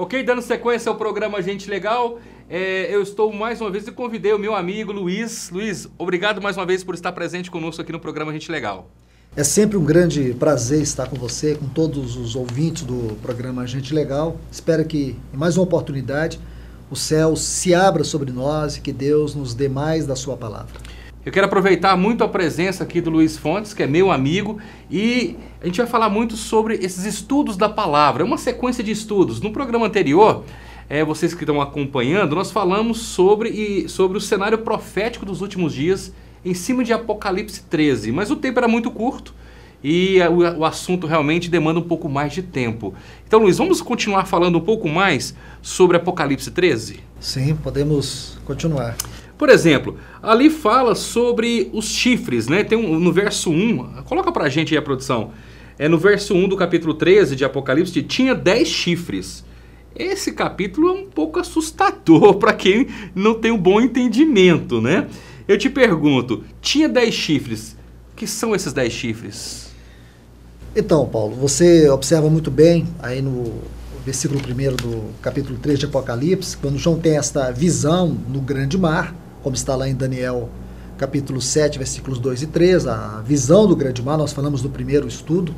Ok, dando sequência ao programa Gente Legal, eu estou mais uma vez e convidei o meu amigo Luiz. Luiz, obrigado mais uma vez por estar presente conosco aqui no programa Gente Legal. É sempre um grande prazer estar com você, com todos os ouvintes do programa Gente Legal. Espero que, em mais uma oportunidade, o céu se abra sobre nós e que Deus nos dê mais da sua palavra. Eu quero aproveitar muito a presença aqui do Luiz Fontes, que é meu amigo, e a gente vai falar muito sobre esses estudos da palavra. É uma sequência de estudos. No programa anterior, vocês que estão acompanhando, nós falamos sobre o cenário profético dos últimos dias em cima de Apocalipse 13, mas o tempo era muito curto e o assunto realmente demanda um pouco mais de tempo. Então, Luiz, vamos continuar falando um pouco mais sobre Apocalipse 13? Sim, podemos continuar. Por exemplo, ali fala sobre os chifres, né? Tem no verso 1, coloca pra gente aí a produção, no verso 1 do capítulo 13 de Apocalipse, tinha 10 chifres. Esse capítulo é um pouco assustador para quem não tem um bom entendimento, né? Eu te pergunto, tinha 10 chifres, o que são esses 10 chifres? Então, Paulo, você observa muito bem aí no versículo 1 do capítulo 3 de Apocalipse, quando João tem esta visão no grande mar, como está lá em Daniel capítulo 7, versículos 2 e 3, a visão do grande mar, nós falamos no primeiro estudo.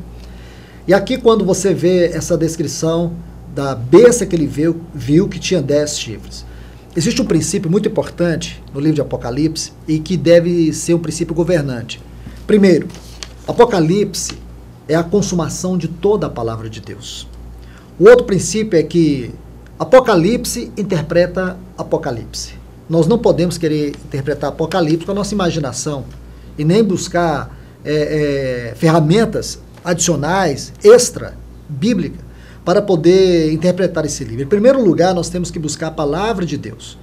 E aqui quando você vê essa descrição da besta que ele viu que tinha 10 chifres. Existe um princípio muito importante no livro de Apocalipse e que deve ser um princípio governante. Primeiro, Apocalipse é a consumação de toda a palavra de Deus. O outro princípio é que Apocalipse interpreta Apocalipse. Nós não podemos querer interpretar Apocalipse com a nossa imaginação e nem buscar ferramentas adicionais, extra-bíblicas, para poder interpretar esse livro. Em primeiro lugar, nós temos que buscar a palavra de Deus.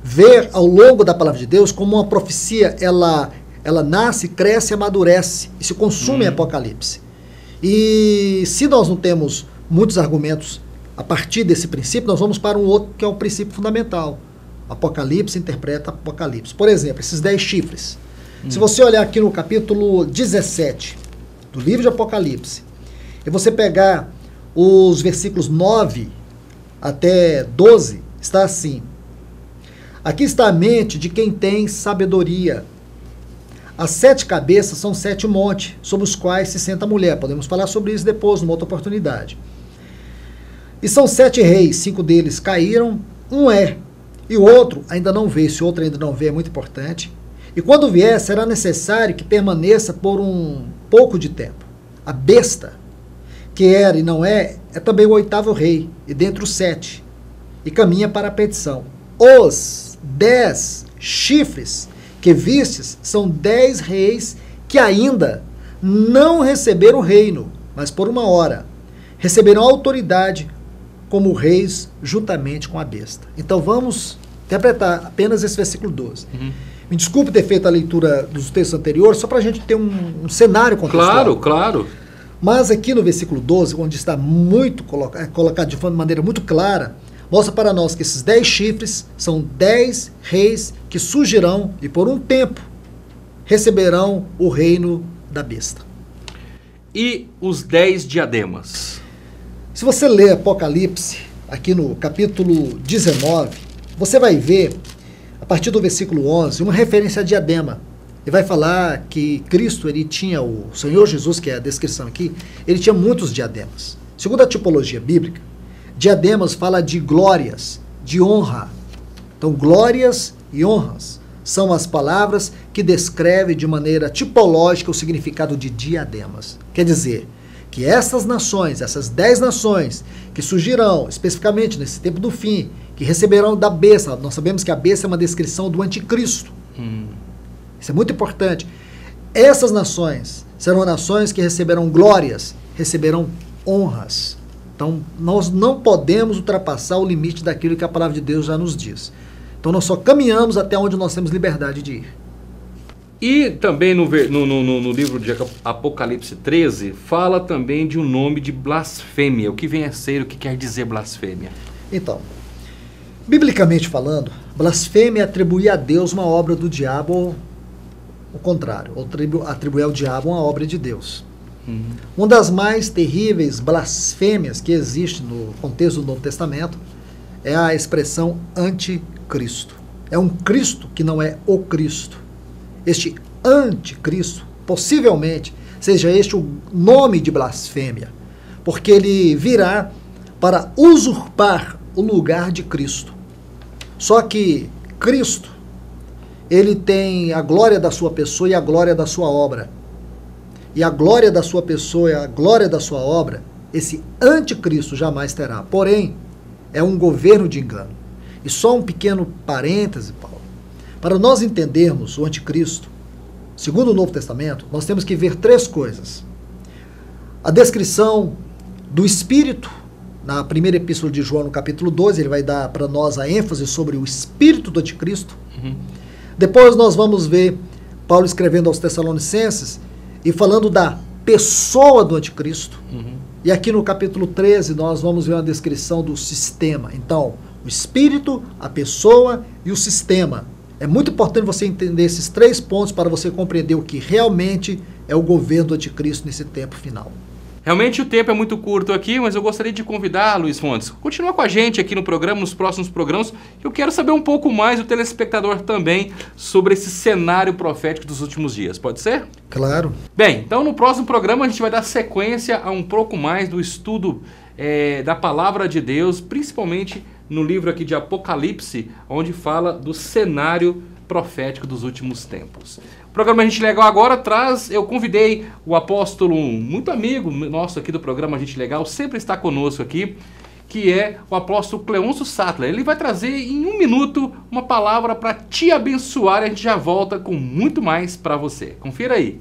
Ver ao longo da palavra de Deus como uma profecia, ela nasce, cresce, amadurece e se consome em Apocalipse. E se nós não temos muitos argumentos a partir desse princípio, nós vamos para um outro que é o princípio fundamental. Apocalipse interpreta Apocalipse. Por exemplo, esses 10 chifres. Se você olhar aqui no capítulo 17 do livro de Apocalipse, e você pegar os versículos 9 até 12, está assim: aqui está a mente de quem tem sabedoria. As 7 cabeças são 7 montes, sobre os quais se senta a mulher. Podemos falar sobre isso depois, numa outra oportunidade. E são 7 reis, 5 deles caíram, um e o outro ainda não vê. Esse outro ainda não vê é muito importante. E quando vier, será necessário que permaneça por um pouco de tempo. A besta, que era e não é também o 8º rei, e dentre os 7, e caminha para a perdição. Os 10 chifres que vistes são 10 reis que ainda não receberam o reino, mas por uma hora receberão autoridade como reis juntamente com a besta. Então vamos interpretar apenas esse versículo 12. Me desculpe ter feito a leitura dos textos anteriores, só para a gente ter um cenário contextual. Claro. Mas aqui no versículo 12, onde está muito colocado de maneira muito clara, mostra para nós que esses 10 chifres são 10 reis que surgirão e por um tempo receberão o reino da besta. E os 10 diademas? Se você ler Apocalipse, aqui no capítulo 19, você vai ver, a partir do versículo 11, uma referência a diadema. Ele vai falar que Cristo, ele tinha, o Senhor Jesus, que é a descrição aqui, ele tinha muitos diademas. Segundo a tipologia bíblica, diademas fala de glórias, de honra. Então, glórias e honras são as palavras que descrevem de maneira tipológica o significado de diademas. Quer dizer, que essas nações, essas 10 nações que surgirão especificamente nesse tempo do fim, que receberão da besta, nós sabemos que a besta é uma descrição do anticristo. Isso é muito importante. Essas nações serão nações que receberão glórias, receberão honras. Então, nós não podemos ultrapassar o limite daquilo que a palavra de Deus já nos diz. Então, nós só caminhamos até onde nós temos liberdade de ir. E também no livro de Apocalipse 13, fala também de um nome de blasfêmia. O que vem a ser, o que quer dizer blasfêmia? Então, biblicamente falando, blasfêmia é atribuir a Deus uma obra do diabo, ou o contrário, ou atribuir ao diabo uma obra de Deus. Uma das mais terríveis blasfêmias que existe no contexto do Novo Testamento é a expressão anticristo. É um Cristo que não é o Cristo. Este anticristo, possivelmente, seja este o nome de blasfêmia, porque ele virá para usurpar o lugar de Cristo. Só que Cristo, ele tem a glória da sua pessoa e a glória da sua obra. E a glória da sua pessoa e a glória da sua obra, esse anticristo jamais terá. Porém, é um governo de engano. E só um pequeno parêntese, Paulo. Para nós entendermos o anticristo, segundo o Novo Testamento, nós temos que ver três coisas. A descrição do Espírito, na primeira epístola de João, no capítulo 12, ele vai dar para nós a ênfase sobre o Espírito do anticristo. Depois nós vamos ver Paulo escrevendo aos Tessalonicenses e falando da pessoa do anticristo. E aqui no capítulo 13 nós vamos ver uma descrição do sistema. Então, o Espírito, a pessoa e o sistema. É muito importante você entender esses três pontos para você compreender o que realmente é o governo do anticristo nesse tempo final. Realmente o tempo é muito curto aqui, mas eu gostaria de convidar, Luiz Fontes, continua com a gente aqui no programa, nos próximos programas. Eu quero saber um pouco mais, o telespectador também, sobre esse cenário profético dos últimos dias. Pode ser? Claro. Bem, então no próximo programa a gente vai dar sequência a um pouco mais do estudo da Palavra de Deus, principalmente no livro aqui de Apocalipse, onde fala do cenário profético dos últimos tempos. O programa A Gente Legal agora eu convidei o apóstolo, muito amigo nosso aqui do programa A Gente Legal, sempre está conosco aqui, que é o apóstolo Cleôncio Sattler. Ele vai trazer em 1 minuto uma palavra para te abençoar e a gente já volta com muito mais para você. Confira aí.